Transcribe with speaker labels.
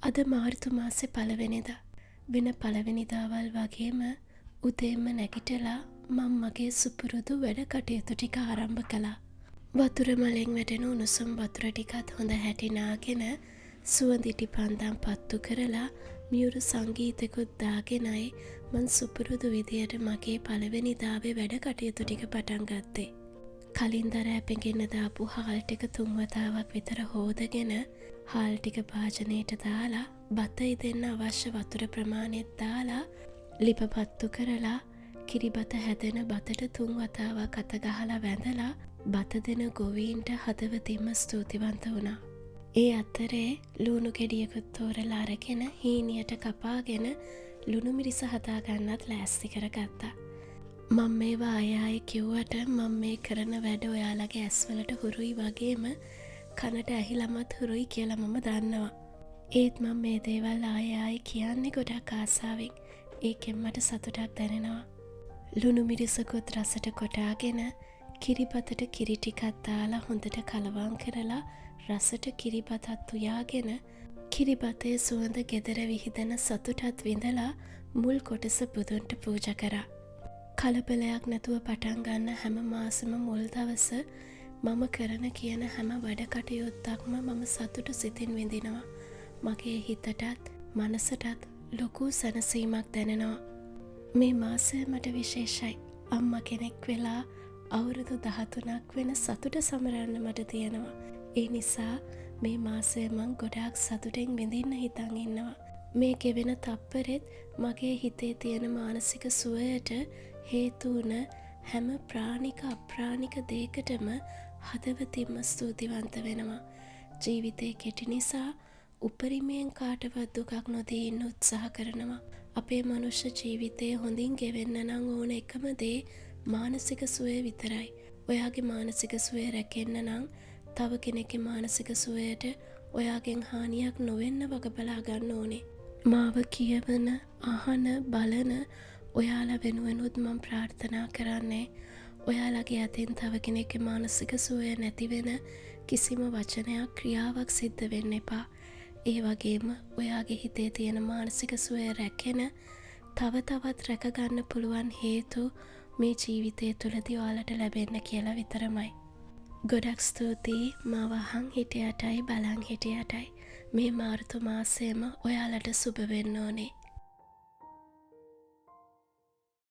Speaker 1: අද මාර්තු මාසේ පළවෙනිදා. වෙන පළවෙනිදාවල් වගේම උදේම නැගිටලා මම මගේ සුපුරුදු වැඩ කටයුතු ටික ආරම්භ කළා. වතුර මලෙන් වැටෙන උණුසුම් වතුර ටිකත් හොඳ හැටි නාගෙන සුවඳිටි පන්දම් පත්තු කරලා මියුරු සංගීතෙකුත් දාගෙනයි මං සුපුරුදු විදියට මගේ පළවෙනිදාවේ වැඩ කටයුතු ටික පටන් ගත්තේ. කලින් දරෑ පෙඟෙන්න දාපු හාල් ටික 3 වතාවක් විතර හෝදගෙන හාල් ටික භාජනයට දාලා බතයි දෙන්න අවශ්‍ය වතුර ප්‍රමාණයක් දාලා ලිප පත්තු කරලා කිරිබත හැදෙන බතට 3 වතාවක් අත ගහලා වැඳලා බත දෙන ගොවීන්ට හදවතින්ම ස්තුතිවන්ත වුණා. ඒ අතරේ ලුණු ගෙඩියකුත් තෝරලා අරගෙන හීනියට කපාගෙන ලුණු මිරිස හදා ගන්නත් ලෑස්ති කරගත්තා. මම මේවා ආයෙ කිව්වට මම මේ කරන වැඩ ඔයාලගේ ඇස්වලට හුරුයි වගේම කනට ඇහිලමත් හුරුයි කියලා මම දන්නවා. ඒත් මම මේ දේවල් ආයෙ කියන්නේ ගොඩක් ආසාවෙන්. ඒකෙන් මට සතුටක් දැනෙනවා. ලුණු මිරිසකුත් රසට කොටාගෙන කිරිබතට කිරි ටිකක් දාලා හොඳට කලවම් කරලා රසට කිරිබතත් උයාගෙන කිරිබතේ සුවඳ ගෙදර විහිදෙන සතුටත් විඳලා මුල් කොටස බුදුන්ට පූජා කරා. කලබලයක් නැතුව පටන් ගන්න හැම මාසෙම මුල් දවස මම කරන කියන හැම වැඩ කටයුත්තක්ම මම සතුට සිතින් විඳිනවා. මගේ හිතටත් මනසටත් ලොකු සැනසීමක් දැනෙනවා. මේ මාසය මට විශේෂයි. අම්මා කෙනෙක් වෙලා අවුරුදු 13ක් වෙන සතුට සමරන්න මට තියෙනවා. ඒ නිසා මේ මාසය මං ගොඩාක් සතුටෙන් විඳින්න හිතන් ඉන්නවා. මේ ගෙවෙන තප්පරෙත් මගේ හිතේ තියෙන මානසික සුවයට හේතු වුණ හැම ප්‍රාණික අප්‍රාණික දෙයකටම හදවතින්ම ස්තුතිවන්ත වෙනවා. ජීවිතේ කෙටි නිසා උපරිමයෙන් කාටවත් දුකක් නොදී ඉන්න උත්සාහ කරනවා. අපේ මනුෂ්‍ය ජීවිතේ හොඳින් ගෙවෙන්න නම් ඕන එකම දේ මානසික සුවය විතරයි. ඔයාගේ මානසික සුවය රැකෙන්න නම් තව කෙනෙක්ගේ මානසික සුවයට ඔයාගෙන් හානියක් නොවෙන්න වග බලා ගන්න ඕනේ. මාව කියවන, අහන, බලන ඔයාලා වෙනුවෙනුත් මම ප්‍රාර්ථනා කරන්නේ ඔයාලගේ අතින් තව කෙනෙක්ගේ මානසික සුවය නැති වෙන කිසිම වචනයක් ක්‍රියාවක් සිද්ධ වෙන්න එපා. ඒ වගේම ඔයාගේ හිතේ තියෙන මානසික සුවය රැකෙන තව තවත් රැක ගන්න පුළුවන් හේතු මේ ජීවිතය තුළදී ඔයාලට ලැබෙන්න කියලා විතරමයි. ගොඩක් ස්තුතියි මාව අහන් හිටියටයි බලන් හිටියටයි. මේ මාර්තු මාසෙම ඔයාලට සුබ වෙන්න ඕනේ.